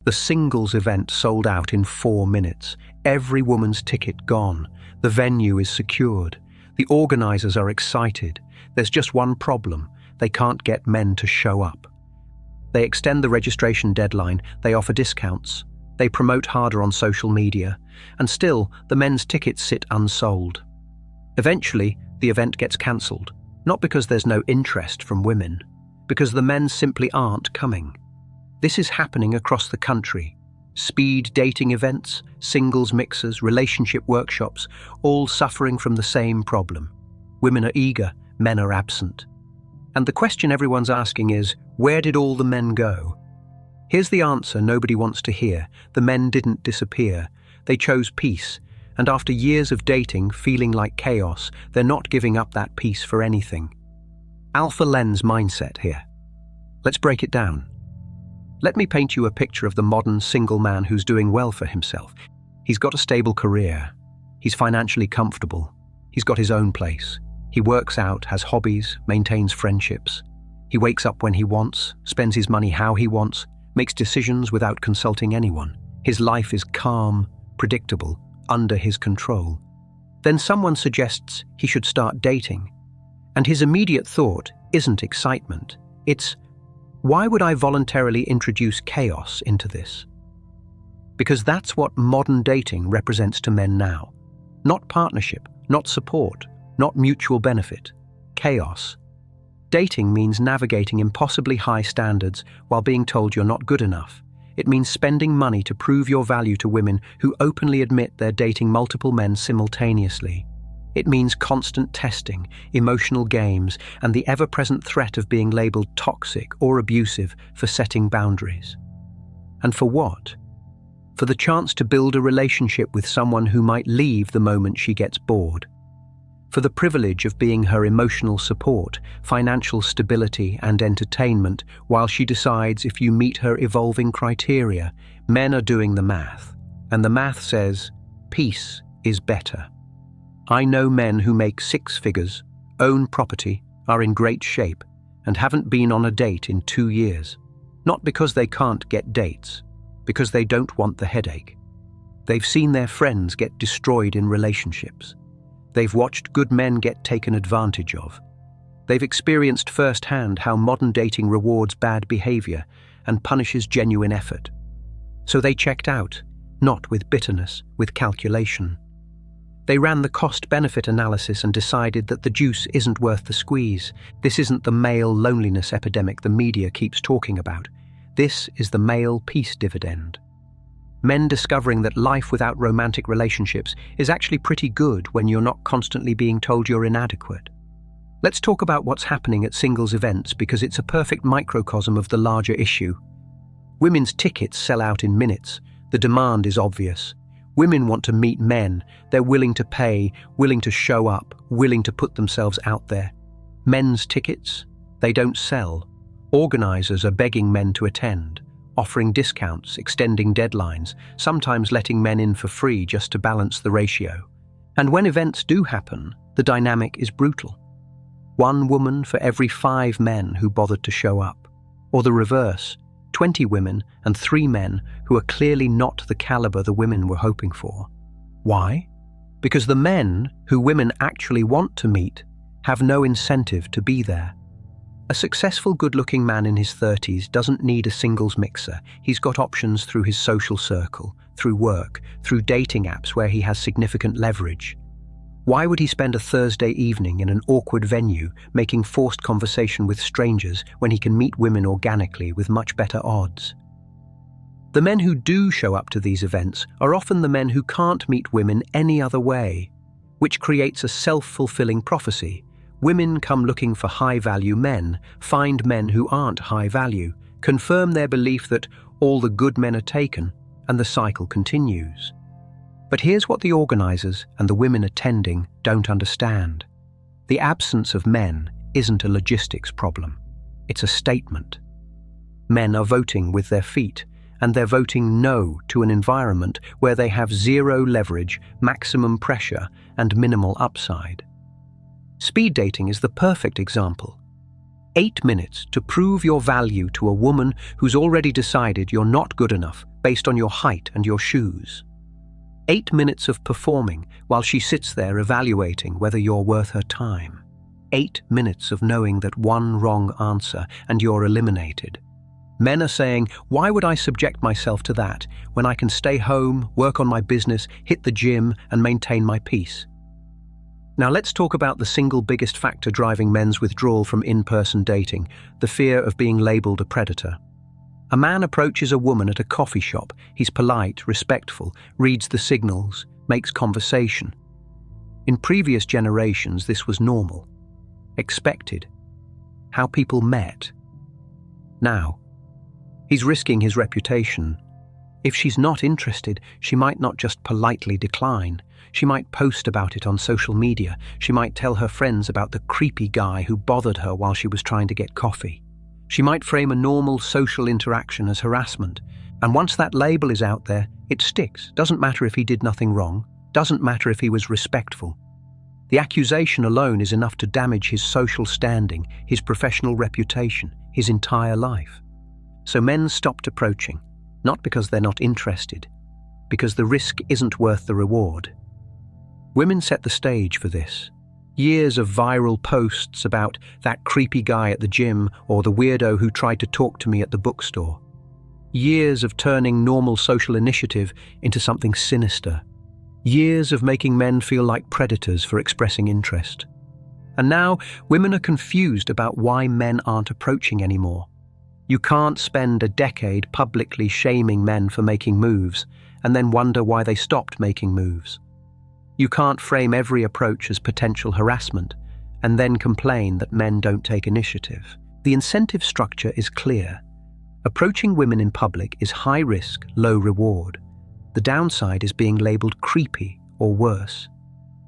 The singles event sold out in 4 minutes. Every woman's ticket gone. The venue is secured. The organizers are excited. There's just one problem. They can't get men to show up. They extend the registration deadline. They offer discounts. They promote harder on social media. And still, the men's tickets sit unsold. Eventually, the event gets cancelled. Not because there's no interest from women, because the men simply aren't coming. This is happening across the country. Speed dating events, singles mixers, relationship workshops, all suffering from the same problem. Women are eager, men are absent. And the question everyone's asking is, where did all the men go? Here's the answer nobody wants to hear. The men didn't disappear. They chose peace. And after years of dating, feeling like chaos, they're not giving up that peace for anything. Alpha lens mindset here. Let's break it down. Let me paint you a picture of the modern single man who's doing well for himself. He's got a stable career. He's financially comfortable. He's got his own place. He works out, has hobbies, maintains friendships. He wakes up when he wants, spends his money how he wants, makes decisions without consulting anyone. His life is calm, predictable, under his control. Then someone suggests he should start dating. And his immediate thought isn't excitement. It's, why would I voluntarily introduce chaos into this? Because that's what modern dating represents to men now. Not partnership, not support, not mutual benefit. Chaos. Dating means navigating impossibly high standards while being told you're not good enough. It means spending money to prove your value to women who openly admit they're dating multiple men simultaneously. It means constant testing, emotional games, and the ever-present threat of being labeled toxic or abusive for setting boundaries. And for what? For the chance to build a relationship with someone who might leave the moment she gets bored. For the privilege of being her emotional support, financial stability, and entertainment while she decides if you meet her evolving criteria. Men are doing the math, and the math says, peace is better. I know men who make 6 figures, own property, are in great shape, and haven't been on a date in 2 years. Not because they can't get dates, because they don't want the headache. They've seen their friends get destroyed in relationships. They've watched good men get taken advantage of. They've experienced firsthand how modern dating rewards bad behavior and punishes genuine effort. So they checked out, not with bitterness, with calculation. They ran the cost-benefit analysis and decided that the juice isn't worth the squeeze. This isn't the male loneliness epidemic the media keeps talking about. This is the male peace dividend. Men discovering that life without romantic relationships is actually pretty good when you're not constantly being told you're inadequate. Let's talk about what's happening at singles events because it's a perfect microcosm of the larger issue. Women's tickets sell out in minutes. The demand is obvious. Women want to meet men. They're willing to pay, willing to show up, willing to put themselves out there. Men's tickets? They don't sell. Organizers are begging men to attend, offering discounts, extending deadlines, sometimes letting men in for free just to balance the ratio. And when events do happen, the dynamic is brutal. 1 woman for every 5 men who bothered to show up. Or the reverse, 20 women and 3 men who are clearly not the caliber the women were hoping for. Why? Because the men who women actually want to meet have no incentive to be there. A successful, good-looking man in his 30s doesn't need a singles mixer. He's got options through his social circle, through work, through dating apps where he has significant leverage. Why would he spend a Thursday evening in an awkward venue making forced conversation with strangers when he can meet women organically with much better odds? The men who do show up to these events are often the men who can't meet women any other way, which creates a self-fulfilling prophecy. Women come looking for high-value men, find men who aren't high-value, confirm their belief that all the good men are taken, and the cycle continues. But here's what the organizers and the women attending don't understand. The absence of men isn't a logistics problem. It's a statement. Men are voting with their feet, and they're voting no to an environment where they have zero leverage, maximum pressure, and minimal upside. Speed dating is the perfect example. 8 minutes to prove your value to a woman who's already decided you're not good enough based on your height and your shoes. 8 minutes of performing while she sits there evaluating whether you're worth her time. 8 minutes of knowing that one wrong answer and you're eliminated. Men are saying, why would I subject myself to that when I can stay home, work on my business, hit the gym, and maintain my peace? Now let's talk about the single biggest factor driving men's withdrawal from in-person dating, the fear of being labeled a predator. A man approaches a woman at a coffee shop. He's polite, respectful, reads the signals, makes conversation. In previous generations, this was normal, expected, how people met. Now, he's risking his reputation. If she's not interested, she might not just politely decline. She might post about it on social media. She might tell her friends about the creepy guy who bothered her while she was trying to get coffee. She might frame a normal social interaction as harassment. And once that label is out there, it sticks. Doesn't matter if he did nothing wrong. Doesn't matter if he was respectful. The accusation alone is enough to damage his social standing, his professional reputation, his entire life. So men stopped approaching, not because they're not interested, because the risk isn't worth the reward. Women set the stage for this. Years of viral posts about that creepy guy at the gym or the weirdo who tried to talk to me at the bookstore. Years of turning normal social initiative into something sinister. Years of making men feel like predators for expressing interest. And now women are confused about why men aren't approaching anymore. You can't spend a decade publicly shaming men for making moves and then wonder why they stopped making moves. You can't frame every approach as potential harassment and then complain that men don't take initiative. The incentive structure is clear. Approaching women in public is high risk, low reward. The downside is being labeled creepy or worse.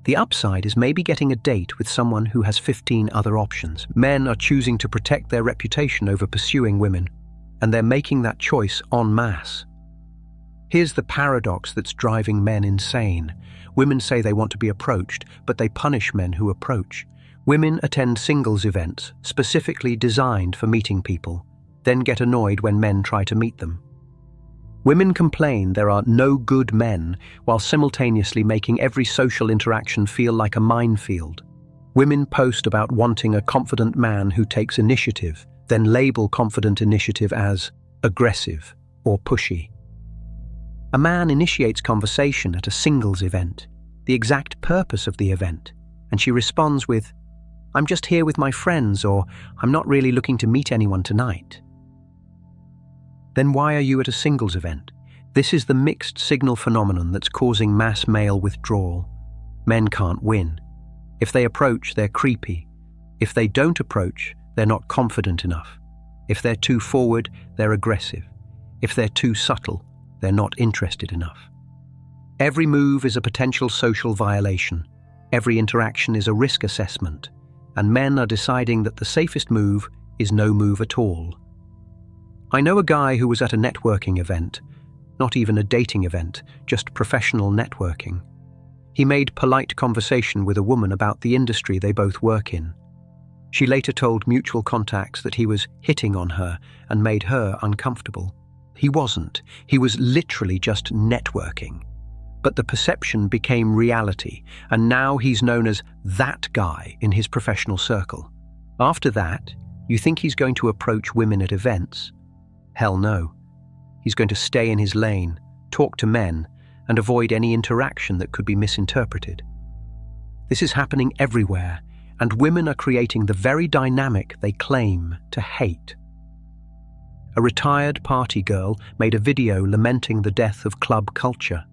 The upside is maybe getting a date with someone who has 15 other options. Men are choosing to protect their reputation over pursuing women, and they're making that choice en masse. Here's the paradox that's driving men insane. Women say they want to be approached, but they punish men who approach. Women attend singles events, specifically designed for meeting people, then get annoyed when men try to meet them. Women complain there are no good men, while simultaneously making every social interaction feel like a minefield. Women post about wanting a confident man who takes initiative, then label confident initiative as aggressive or pushy. A man initiates conversation at a singles event, the exact purpose of the event, and she responds with, "I'm just here with my friends," or "I'm not really looking to meet anyone tonight." Then why are you at a singles event? This is the mixed signal phenomenon that's causing mass male withdrawal. Men can't win. If they approach, they're creepy. If they don't approach, they're not confident enough. If they're too forward, they're aggressive. If they're too subtle, they're not interested enough. Every move is a potential social violation. Every interaction is a risk assessment, and men are deciding that the safest move is no move at all. I know a guy who was at a networking event, not even a dating event, just professional networking. He made polite conversation with a woman about the industry they both work in. She later told mutual contacts that he was hitting on her and made her uncomfortable. He wasn't. He was literally just networking. But the perception became reality, and now he's known as that guy in his professional circle. After that, you think he's going to approach women at events? Hell no. He's going to stay in his lane, talk to men, and avoid any interaction that could be misinterpreted. This is happening everywhere, and women are creating the very dynamic they claim to hate. A retired party girl made a video lamenting the death of club culture.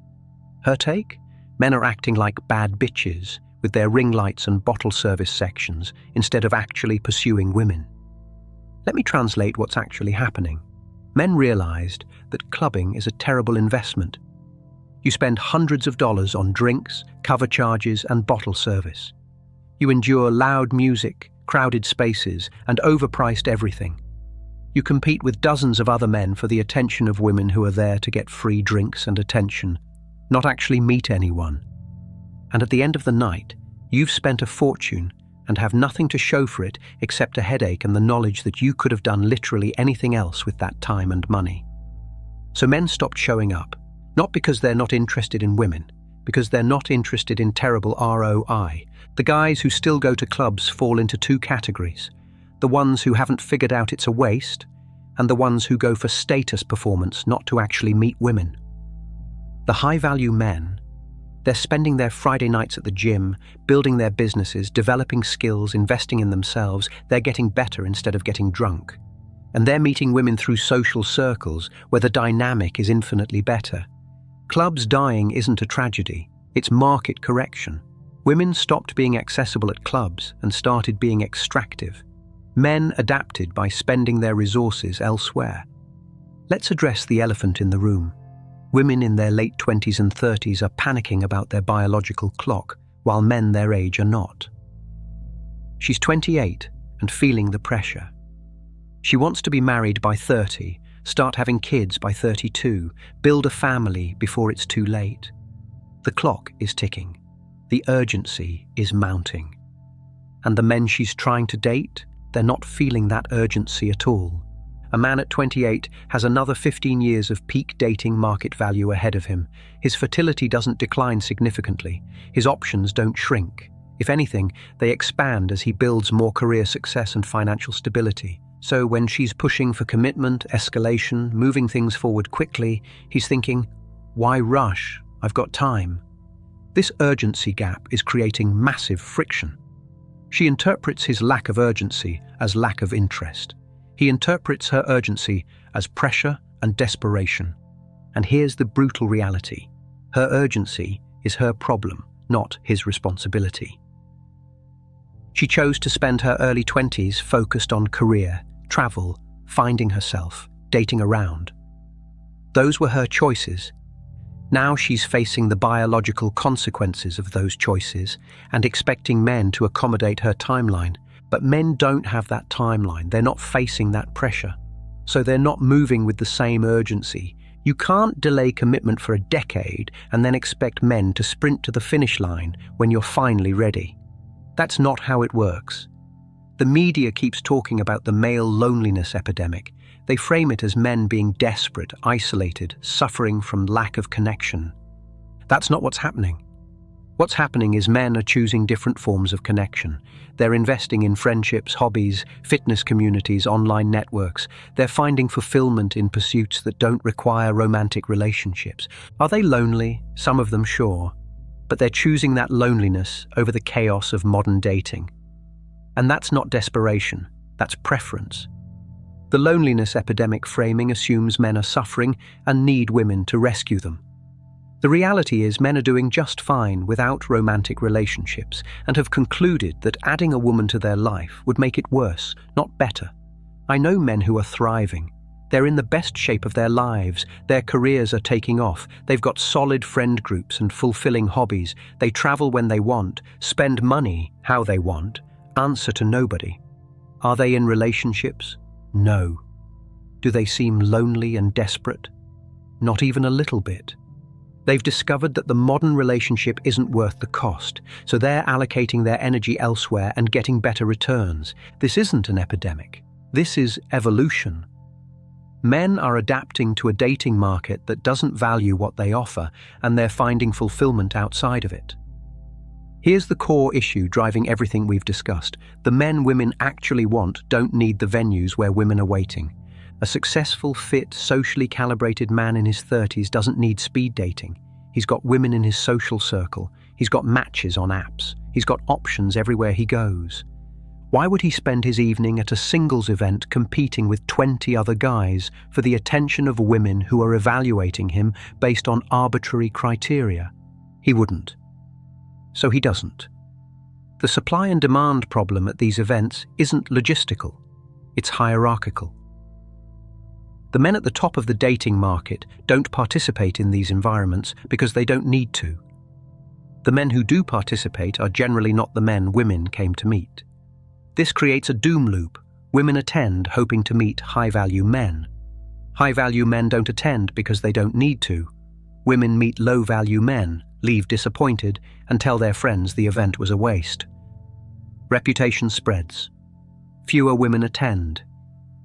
Her take? Men are acting like bad bitches with their ring lights and bottle service sections instead of actually pursuing women. Let me translate what's actually happening. Men realized that clubbing is a terrible investment. You spend hundreds of dollars on drinks, cover charges, and bottle service. You endure loud music, crowded spaces, and overpriced everything. You compete with dozens of other men for the attention of women who are there to get free drinks and attention, not actually meet anyone. And at the end of the night, you've spent a fortune and have nothing to show for it except a headache and the knowledge that you could have done literally anything else with that time and money. So men stopped showing up, not because they're not interested in women, because they're not interested in terrible ROI. The guys who still go to clubs fall into two categories: the ones who haven't figured out it's a waste, and the ones who go for status performance, not to actually meet women. The high-value men, they're spending their Friday nights at the gym, building their businesses, developing skills, investing in themselves. They're getting better instead of getting drunk. And they're meeting women through social circles where the dynamic is infinitely better. Clubs dying isn't a tragedy, it's market correction. Women stopped being accessible at clubs and started being extractive. Men adapted by spending their resources elsewhere. Let's address the elephant in the room. Women in their late 20s and 30s are panicking about their biological clock, while men their age are not. She's 28 and feeling the pressure. She wants to be married by 30, start having kids by 32, build a family before it's too late. The clock is ticking. The urgency is mounting. And the men she's trying to date, they're not feeling that urgency at all. A man at 28 has another 15 years of peak dating market value ahead of him. His fertility doesn't decline significantly. His options don't shrink. If anything, they expand as he builds more career success and financial stability. So when she's pushing for commitment, escalation, moving things forward quickly, he's thinking, why rush? I've got time. This urgency gap is creating massive friction. She interprets his lack of urgency as lack of interest. He interprets her urgency as pressure and desperation. And here's the brutal reality. Her urgency is her problem, not his responsibility. She chose to spend her early 20s focused on career, travel, finding herself, dating around. Those were her choices. Now she's facing the biological consequences of those choices and expecting men to accommodate her timeline. But men don't have that timeline. They're not facing that pressure. So they're not moving with the same urgency. You can't delay commitment for a decade and then expect men to sprint to the finish line when you're finally ready. That's not how it works. The media keeps talking about the male loneliness epidemic. They frame it as men being desperate, isolated, suffering from lack of connection. That's not what's happening. What's happening is men are choosing different forms of connection. They're investing in friendships, hobbies, fitness communities, online networks. They're finding fulfillment in pursuits that don't require romantic relationships. Are they lonely? Some of them, sure. But they're choosing that loneliness over the chaos of modern dating. And that's not desperation, that's preference. The loneliness epidemic framing assumes men are suffering and need women to rescue them. The reality is men are doing just fine without romantic relationships and have concluded that adding a woman to their life would make it worse, not better. I know men who are thriving. They're in the best shape of their lives. Their careers are taking off. They've got solid friend groups and fulfilling hobbies. They travel when they want, spend money how they want, answer to nobody. Are they in relationships? No. Do they seem lonely and desperate? Not even a little bit. They've discovered that the modern relationship isn't worth the cost, so they're allocating their energy elsewhere and getting better returns. This isn't an epidemic. This is evolution. Men are adapting to a dating market that doesn't value what they offer, and they're finding fulfillment outside of it. Here's the core issue driving everything we've discussed. The men women actually want don't need the venues where women are waiting. A successful, fit, socially calibrated man in his 30s doesn't need speed dating. He's got women in his social circle. He's got matches on apps. He's got options everywhere he goes. Why would he spend his evening at a singles event competing with 20 other guys for the attention of women who are evaluating him based on arbitrary criteria? He wouldn't. So he doesn't. The supply and demand problem at these events isn't logistical. It's hierarchical. The men at the top of the dating market don't participate in these environments because they don't need to. The men who do participate are generally not the men women came to meet. This creates a doom loop. Women attend hoping to meet high-value men. High-value men don't attend because they don't need to. Women meet low-value men, leave disappointed, and tell their friends the event was a waste. Reputation spreads. Fewer women attend.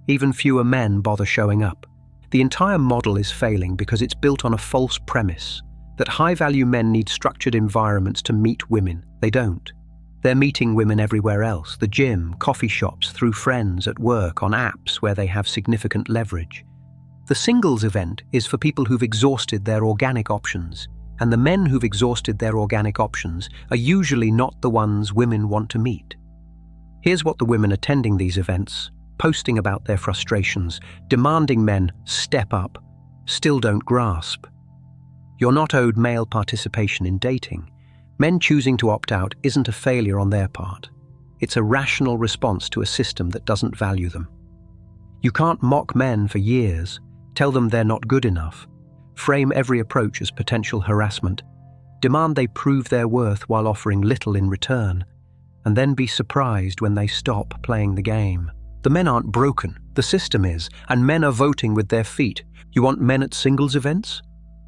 Even fewer men bother showing up. The entire model is failing because it's built on a false premise that high-value men need structured environments to meet women. They don't. They're meeting women everywhere else: the gym, coffee shops, through friends, at work, on apps where they have significant leverage. The singles event is for people who've exhausted their organic options, and the men who've exhausted their organic options are usually not the ones women want to meet. Here's what the women attending these events, posting about their frustrations, demanding men step up, still don't grasp. You're not owed male participation in dating. Men choosing to opt out isn't a failure on their part. It's a rational response to a system that doesn't value them. You can't mock men for years, tell them they're not good enough, frame every approach as potential harassment, demand they prove their worth while offering little in return, and then be surprised when they stop playing the game. The men aren't broken, the system is, and men are voting with their feet. You want men at singles events?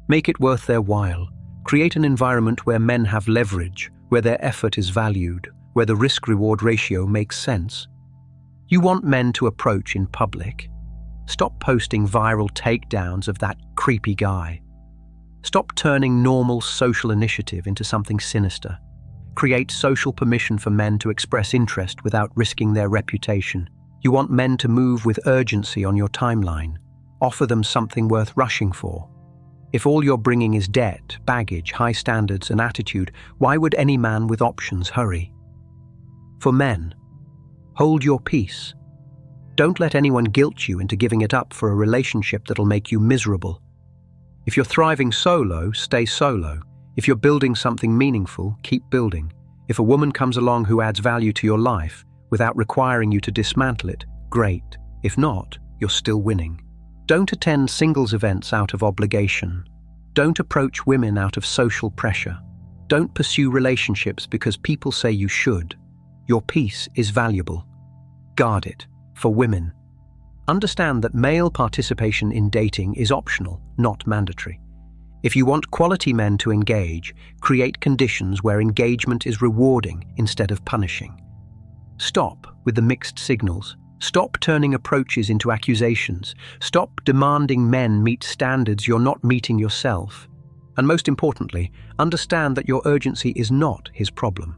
Make it worth their while. Create an environment where men have leverage, where their effort is valued, where the risk-reward ratio makes sense. You want men to approach in public. Stop posting viral takedowns of that creepy guy. Stop turning normal social initiative into something sinister. Create social permission for men to express interest without risking their reputation. You want men to move with urgency on your timeline. Offer them something worth rushing for. If all you're bringing is debt, baggage, high standards, and attitude, why would any man with options hurry? For men, hold your peace. Don't let anyone guilt you into giving it up for a relationship that'll make you miserable. If you're thriving solo, stay solo. If you're building something meaningful, keep building. If a woman comes along who adds value to your life without requiring you to dismantle it, great. If not, you're still winning. Don't attend singles events out of obligation. Don't approach women out of social pressure. Don't pursue relationships because people say you should. Your peace is valuable. Guard it. For women, understand that male participation in dating is optional, not mandatory. If you want quality men to engage, create conditions where engagement is rewarding instead of punishing. Stop with the mixed signals. Stop turning approaches into accusations. Stop demanding men meet standards you're not meeting yourself. And most importantly, understand that your urgency is not his problem.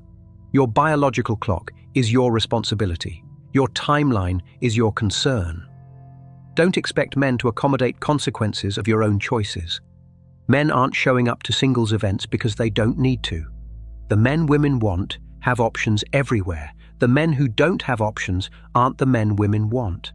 Your biological clock is your responsibility. Your timeline is your concern. Don't expect men to accommodate consequences of your own choices. Men aren't showing up to singles events because they don't need to. The men women want have options everywhere. The men who don't have options aren't the men women want.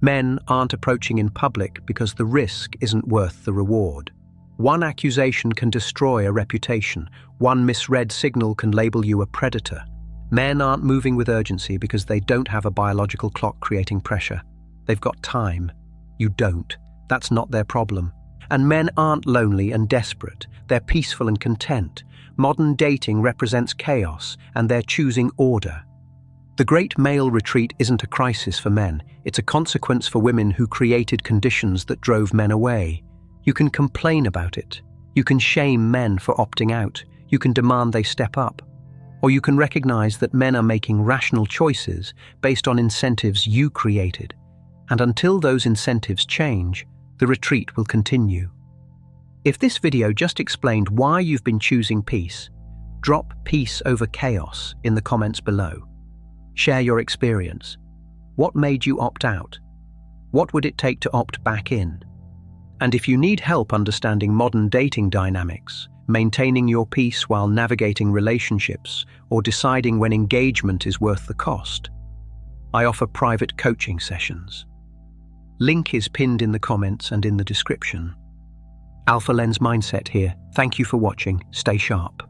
Men aren't approaching in public because the risk isn't worth the reward. One accusation can destroy a reputation. One misread signal can label you a predator. Men aren't moving with urgency because they don't have a biological clock creating pressure. They've got time. You don't. That's not their problem. And men aren't lonely and desperate. They're peaceful and content. Modern dating represents chaos, and they're choosing order. The Great Male Retreat isn't a crisis for men. It's a consequence for women who created conditions that drove men away. You can complain about it. You can shame men for opting out. You can demand they step up. Or you can recognize that men are making rational choices based on incentives you created. And until those incentives change, the retreat will continue. If this video just explained why you've been choosing peace, drop peace over chaos in the comments below. Share your experience. What made you opt out? What would it take to opt back in? And if you need help understanding modern dating dynamics, maintaining your peace while navigating relationships, or deciding when engagement is worth the cost, I offer private coaching sessions. Link is pinned in the comments and in the description. Alpha Lens Mindset here. Thank you for watching. Stay sharp.